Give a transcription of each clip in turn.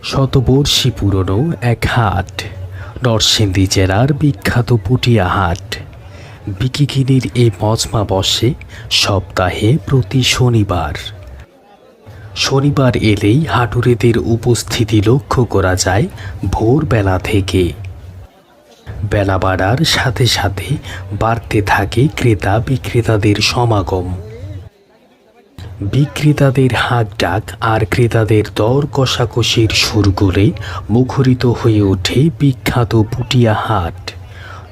শতবর্ষী পুরনো এক হাট, নরসিংদী জেলার বিখ্যাত পুটিয়া হাট। বিকিকিনির এই মজমা বসে সপ্তাহে প্রতি শনিবার। শনিবার এলেই হাটুরেদের উপস্থিতি লক্ষ্য করা যায় ভোরবেলা থেকে। বেলা বাড়ার সাথে সাথে বাড়তে থাকে ক্রেতা বিক্রেতাদের সমাগম। বিক্রেতাদের হাঁক ডাক আর ক্রেতাদের দর কষাকষির সুরগুলে মুখরিত হয়ে ওঠে বিখ্যাত পুটিয়া হাট।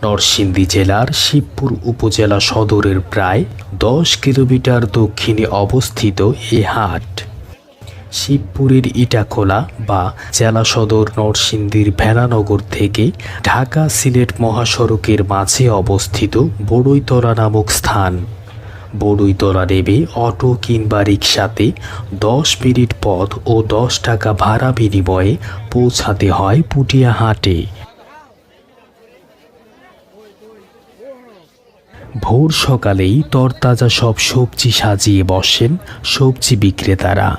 নরসিংদী জেলার শিবপুর উপজেলা সদরের প্রায় 10 কিলোমিটার দক্ষিণে অবস্থিত এ হাট শিবপুরের ইটাখোলা বা জেলা সদর নরসিংদীর ভেলানগর থেকে ঢাকা সিলেট মহাসড়কের মাঝে অবস্থিত বড়ইতলা নামক স্থান। বড়ইতলা নেমে অটো কিংবা রিকশাতে 10 মিনিট পথ ও 10 টাকা ভাড়া বিনিময়ে পৌঁছাতে হয় পুটিয়া হাটে। ভোর সকালেই তরতাজা সব সবজি সাজিয়ে বসেন সবজি বিক্রেতারা।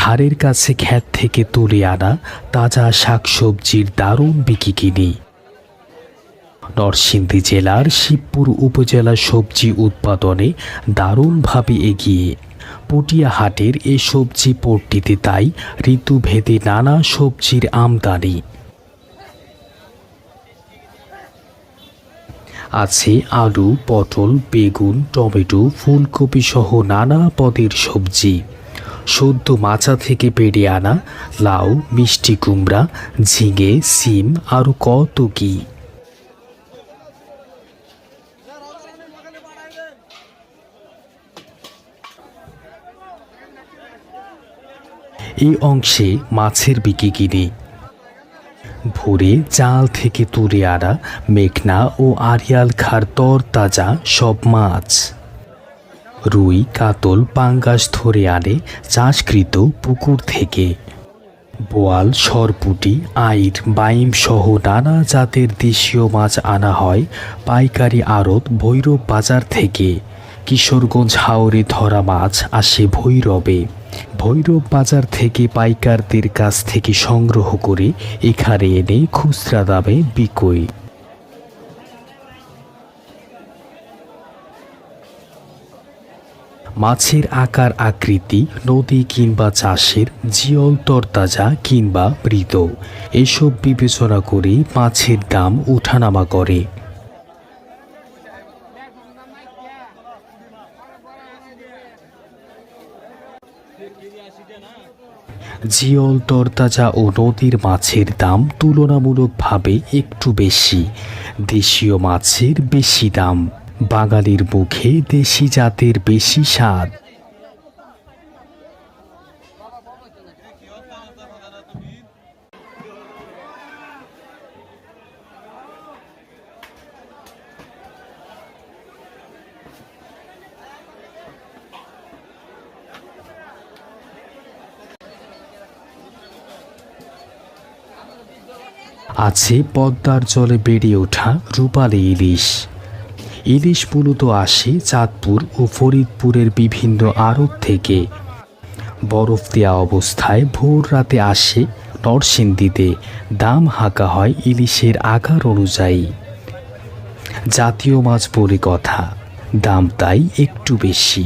ধারের কাছে ক্ষেত থেকে তুলে আনা তাজা শাকসবজির দারুণ বিকিকিনি। নরসিংদী জেলার শিবপুর উপজেলা সবজি উৎপাদনে দারুণভাবে এগিয়ে। পুটিয়া হাটের এ সবজি পট্টিতে তাই ঋতুভেদে নানা সবজির আমদানি। আছে আলু, পটল, বেগুন, টমেটো, ফুলকপি সহ নানা পদের সবজি। সদ্য মাচা থেকে পেড়ে আনা লাউ, মিষ্টি কুমড়া, ঝিঙে, সিম আরও কত কি। এই অংশে মাছের বিকিকিনি। ভোরে জাল থেকে তুলে আনা মেঘনা ও আড়িয়াল খার তরতাজা সব মাছ। রুই, কাতল, পাঙ্গাস ধরে আনে চাষকৃত পুকুর থেকে। বোয়াল, সরপুঁটি, আইর, বাইম সহ নানা জাতের দেশীয় মাছ আনা হয় পাইকারি আড়ত ভৈরব বাজার থেকে। কিশোরগঞ্জ হাওরে ধরা মাছ আসে ভৈরবে। ভৈরব বাজার থেকে পাইকারদের কাছ থেকে সংগ্রহ করে এখানে এনে খুচরা দামে বিক্রয়। মাছের আকার আকৃতি, নদী কিংবা চাষের, জিয়ল, তরতাজা কিংবা মৃত, এসব বিবেচনা করে মাছের দাম ওঠানামা করে। জিয়ল, তরতাজা ও নদীর মাছের দাম তুলনামূলকভাবে একটু বেশি। দেশীয় মাছের বেশি দাম। বাঙালির মুখে দেশি জাতের বেশি স্বাদ। আছে পদ্মার জলে বেড়ে ওঠা রূপালী ইলিশ। ইলিশ মূলত আসে চাঁদপুর ও ফরিদপুরের বিভিন্ন আড়ত থেকে। বরফ দেওয়া অবস্থায় ভোর রাতে আসে নরসিংদীতে। দাম হাঁকা হয় ইলিশের আকার অনুযায়ী। জাতীয় মাছ বলে কথা, দাম তাই একটু বেশি।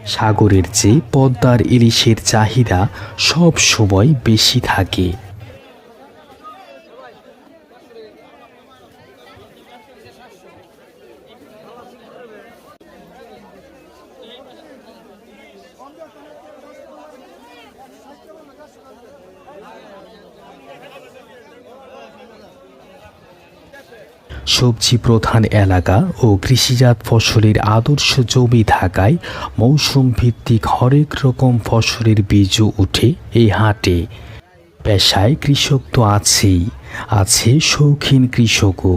সাগরের চেয়ে পদ্মার ইলিশের চাহিদা সব সময় বেশি থাকে। সবজি প্রধান এলাকা ও কৃষিজাত ফসলের আদর্শ জমি থাকায় মৌসুম ভিত্তিক হরেক রকম ফসলের বীজও ওঠে এই হাটে। পেশায় কৃষক তো আছেই, আছে শৌখিন কৃষকও।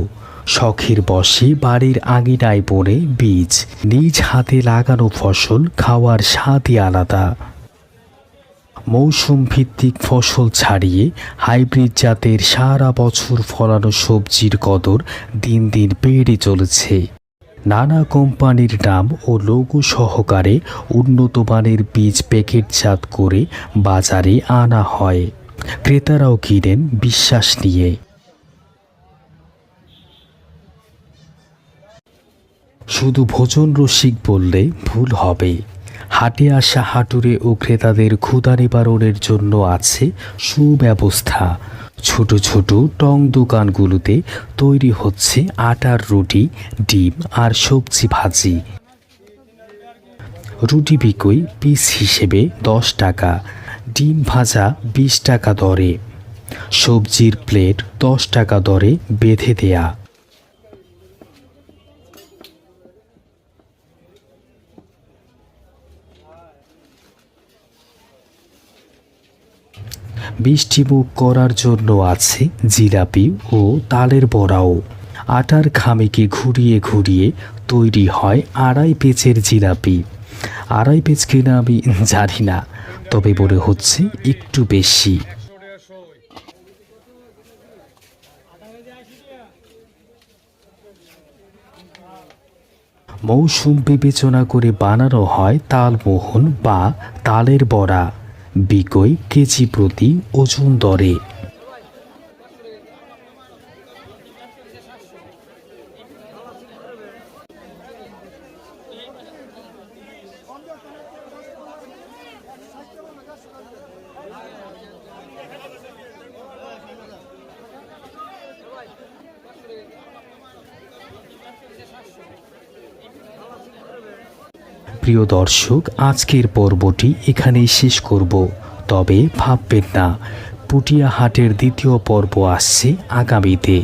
শখের বশে বাড়ির আঙিনায় বনে বীজ, নিজ হাতে লাগানো ফসল খাওয়ার স্বাদই আলাদা। মৌসুম ভিত্তিক ফসল ছাড়িয়ে হাইব্রিড জাতের সারা বছর ফলানো সবজির কদর দিন দিন বেড়ে চলেছে। নানা কোম্পানির নাম ও লোগো সহকারে উন্নত মানের বীজ প্যাকেটজাত করে বাজারে আনা হয়। ক্রেতারাও কিনেন বিশ্বাস নিয়ে। শুধু ভোজন রসিক বললে ভুল হবে। হাটে আসা হাটুরে ও ক্রেতাদের ক্ষুধা নিবারণের জন্য আছে সুব্যবস্থা। ছোট ছোট টং দোকানগুলোতে তৈরি হচ্ছে আটার রুটি, ডিম আর সবজি ভাজি। রুটি বিক্রি পিস হিসেবে 10 টাকা, ডিম ভাজা 20 টাকা দরে, সবজির প্লেট 10 টাকা দরে বেঁধে দেয়া। মিষ্টিমুখ করার জন্য আছে জিলাপি ও তালের বড়াও। আটার খামিকে ঘুরিয়ে ঘুরিয়ে তৈরি হয় 2.5 পেচের জিলাপি। 2.5 পেচ কিনা আমি জানি না, তবে মনে হচ্ছে একটু বেশি। মৌসুম বিবেচনা করে বানানো হয় তালমোহন বা তালের বড়া। বিক্রয় কেজি প্রতি ওজন দরে। প্রিয় দর্শক, আজকের পর্বটি এখানেই শেষ করব। তবে ভাববেন না, পুটিয়া হাটের দ্বিতীয় পর্ব আসছে আগামীতে।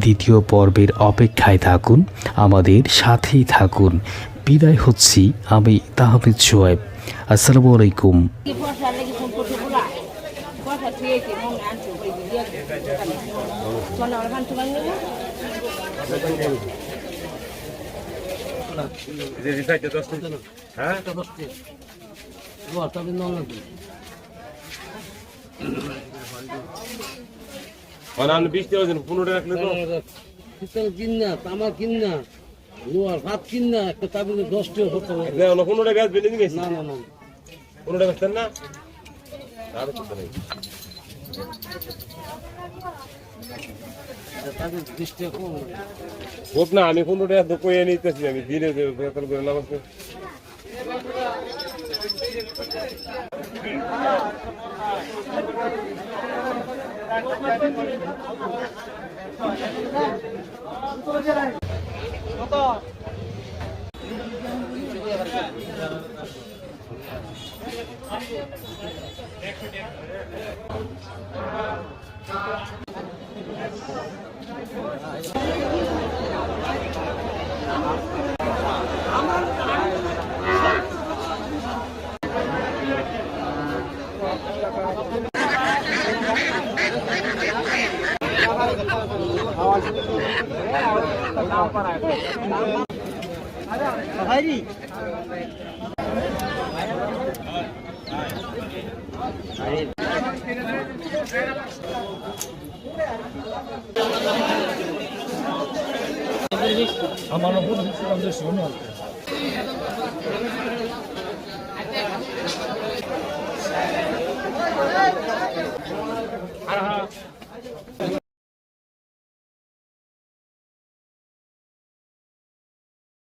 দ্বিতীয় পর্বের অপেক্ষায় থাকুন, আমাদের সাথেই থাকুন। বিদায় হচ্ছি আমি তাহমিদ শোয়েব। আসসালামু আলাইকুম। কিনা তামাক কিনা লোহার ভাত কিনা একটা তাবিজ 10 টাকা করতে হবে না। কোনটা ব্যাস বেঁধে নিয়েছি? না না না, কোনটা বেচতেন না? আর কিছু নেই। তাবিজ 20 টাকা কম হোক না, আমি কোনটা তো কইয়ে নিতেছি, আমি ধীরে ধীরে বেতন করে নামাজ আমার উপর শুনুন।